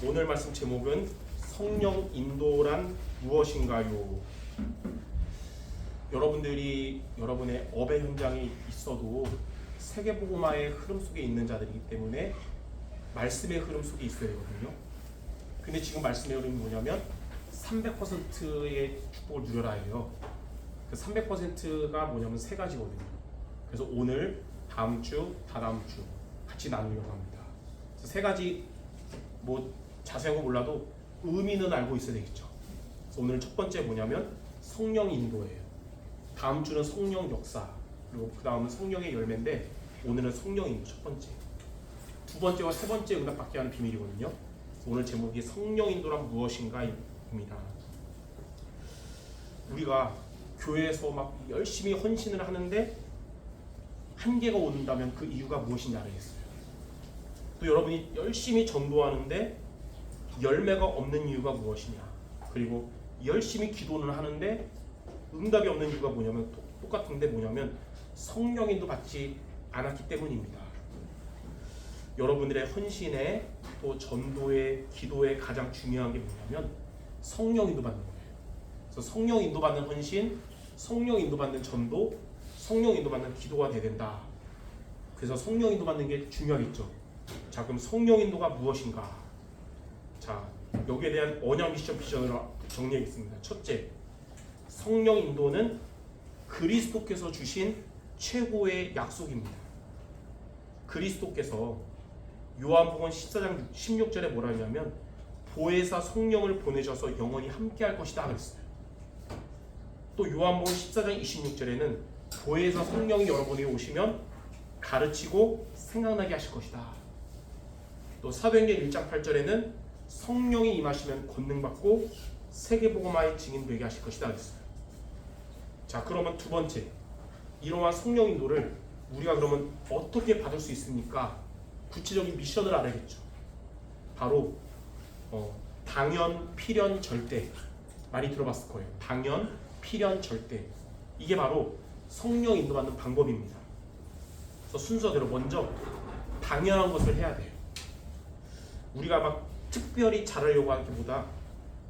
오늘 말씀 제목은 성령 인도란 무엇인가요? 여러분들이 여러분의 업의 현장에 있어도 세계복음화의 흐름 속에 있는 자들이기 때문에 말씀의 흐름 속에 있어야 되거든요. 근데 지금 말씀의 흐름이 뭐냐면 300%의 축복을 누려라 해요. 그 300%가 뭐냐면 세 가지거든요. 그래서 오늘, 다음 주, 다다음 주 같이 나누려고 합니다. 그래서 세 가지 뭐 자세한 거 몰라도 의미는 알고 있어야 되겠죠. 그래서 오늘 첫 번째 뭐냐면 성령 인도예요. 다음 주는 성령 역사, 그리고 그 다음은 성령의 열매인데 오늘은 성령 인도 첫 번째. 두 번째와 세 번째 응답받게 하는 비밀이거든요. 오늘 제목이 성령 인도란 무엇인가입니다. 우리가 교회에서 막 열심히 헌신을 하는데 한계가 온다면 그 이유가 무엇인지 알겠어요. 또 여러분이 열심히 전도하는데 열매가 없는 이유가 무엇이냐, 그리고 열심히 기도는 하는데 응답이 없는 이유가 뭐냐면 똑같은데 뭐냐면 성령 인도 받지 않았기 때문입니다. 여러분들의 헌신에 또 전도에 기도에 가장 중요한 게 뭐냐면 성령 인도 받는 거예요. 그래서 성령 인도 받는 헌신, 성령 인도 받는 전도, 성령 인도 받는 기도가 돼야 된다. 그래서 성령 인도 받는 게 중요하겠죠. 자, 그럼 성령 인도가 무엇인가? 자, 여기에 대한 언약 미션 비전으로 정리하겠습니다. 첫째, 성령 인도는 그리스도께서 주신 최고의 약속입니다. 그리스도께서 요한복음 14장 16절에 뭐라 하냐면 보혜사 성령을 보내셔서 영원히 함께할 것이다 그랬어요. 또 요한복음 14장 26절에는 보혜사 성령이 여러분에게 오시면 가르치고 생각나게 하실 것이다. 또 사도행전 1장 8절에는 성령이 임하시면 권능받고 세계복음화의 증인 되게 하실 것이다 그랬어요. 자, 그러면 두 번째, 이러한 성령 인도를 우리가 그러면 어떻게 받을 수 있습니까? 구체적인 미션을 알아야겠죠. 바로 당연, 필연, 절대. 많이 들어봤을 거예요. 당연, 필연, 절대. 이게 바로 성령 인도받는 방법입니다. 그래서 순서대로 먼저 당연한 것을 해야 돼요. 우리가 막 특별히 잘하려고 하기보다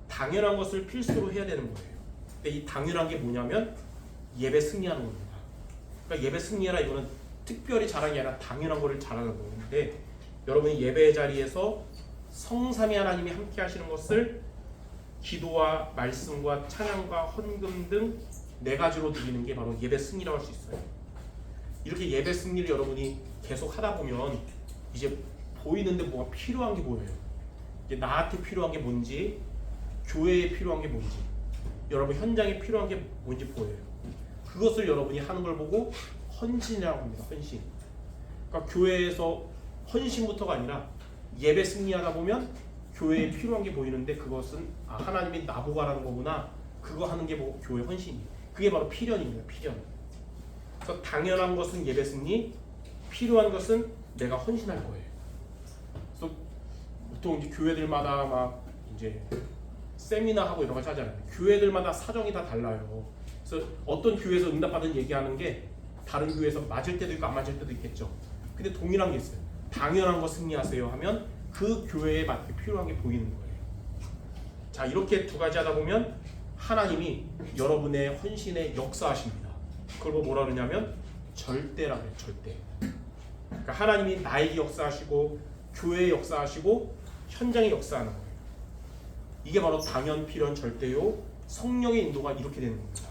당연한 것을 필수로 해야 되는 거예요. 근데 이 당연한 게 뭐냐면 예배 승리하는 겁니다. 그러니까 예배 승리하라 이거는 특별히 잘하는 게 아니라 당연한 거를 잘하는 건데, 여러분이 예배 자리에서 성삼위 하나님이 함께 하시는 것을 기도와 말씀과 찬양과 헌금 등 네 가지로 드리는 게 바로 예배 승리라고 할 수 있어요. 이렇게 예배 승리를 여러분이 계속 하다 보면 이제 보이는데 뭐가 필요한 게 보여요. 이제 나한테 필요한 게 뭔지, 교회에 필요한 게 뭔지, 여러분 현장에 필요한 게 뭔지 보여요. 그것을 여러분이 하는 걸 보고 헌신이라고 합니다. 헌신. 그러니까 교회에서 헌신부터가 아니라 예배 승리하다 보면 교회에 필요한 게 보이는데 그것은 하나님이 나보고 하라는 거구나. 그거 하는 게 뭐 교회 헌신이에요. 그게 바로 필연입니다. 필연. 그래서 당연한 것은 예배 승리, 필요한 것은 내가 헌신할 거예요. 그래서 보통 이제 교회들마다 막 이제 세미나 하고 여러 가지 하잖아요. 교회들마다 사정이 다 달라요. 그래서 어떤 교회에서 응답받은 얘기하는 게 다른 교회에서 맞을 때도 있고 안 맞을 때도 있겠죠. 근데 동일한 게 있어요. 당연한 거 승리하세요 하면 그 교회에 맞게 필요한 게 보이는 거예요. 자, 이렇게 두 가지 하다 보면 하나님이 여러분의 헌신에 역사하십니다. 그걸 뭐라 그러냐면 절대라고 해요. 절대. 그러니까 하나님이 나에게 역사하시고 교회에 역사하시고 현장에 역사하는 거예요. 이게 바로 당연, 필연, 절대요. 성령의 인도가 이렇게 되는 겁니다.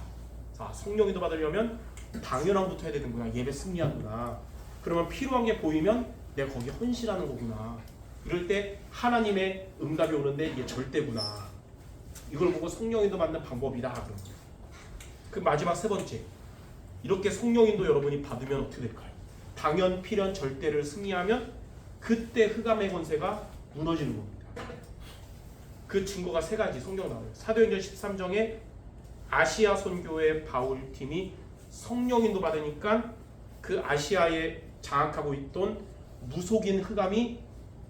자, 성령 인도 받으려면 당연한 것부터 해야 되는구나. 예배 승리하구나. 그러면 필요한 게 보이면 내가 거기에 헌신하는 거구나. 이럴 때 하나님의 응답이 오는데 이게 절대구나. 이걸 보고 성령 인도 받는 방법이다. 그런 거예요. 그 마지막 세 번째, 이렇게 성령 인도 여러분이 받으면 어떻게 될까요? 당연, 필연, 절대를 승리하면 그때 흑암의 권세가 무너지는 겁니다. 그 증거가 세 가지 성경 나와요. 사도행전 13장에 아시아 선교회 바울팀이 성령 인도 받으니까 그 아시아에 장악하고 있던 무속인 흑암이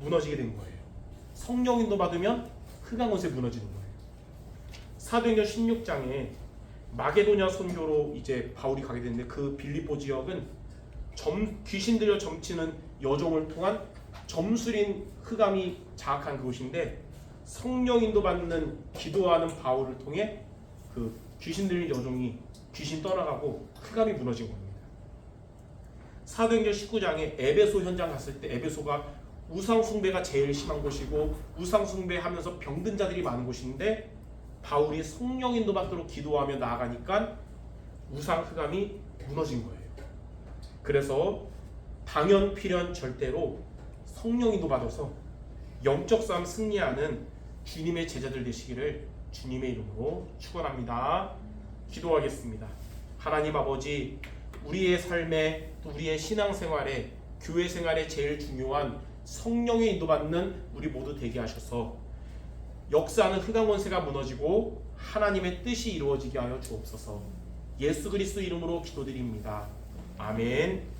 무너지게 된 거예요. 성령 인도 받으면 흑암 권세 무너지는 거예요. 사도행전 16장에 마게도냐 선교로 이제 바울이 가게 되는데 그 빌립보 지역은 귀신 들려 점치는 여종을 통한 점술인 흑암이 장악한 그곳인데 성령 인도받는 기도하는 바울을 통해 그 귀신 들린 여종이 귀신 떠나가고 흑암이 무너진 겁니다. 사도행전 19장에 에베소 현장 갔을 때 에베소가 우상 숭배가 제일 심한 곳이고 우상 숭배하면서 병든 자들이 많은 곳인데 바울이 성령 인도 받도록 기도하며 나아가니까 우상 흑암이 무너진 거예요. 그래서 당연 필연 절대로 성령 인도 받아서 영적 싸움 승리하는 주님의 제자들 되시기를 주님의 이름으로 축원합니다. 기도하겠습니다. 하나님 아버지, 우리의 삶에 또 우리의 신앙생활에 교회 생활에 제일 중요한 성령의 인도받는 우리 모두 되게 하셔서 역사하는 흑암 권세가 무너지고 하나님의 뜻이 이루어지게 하여 주옵소서. 예수 그리스도 이름으로 기도드립니다. 아멘.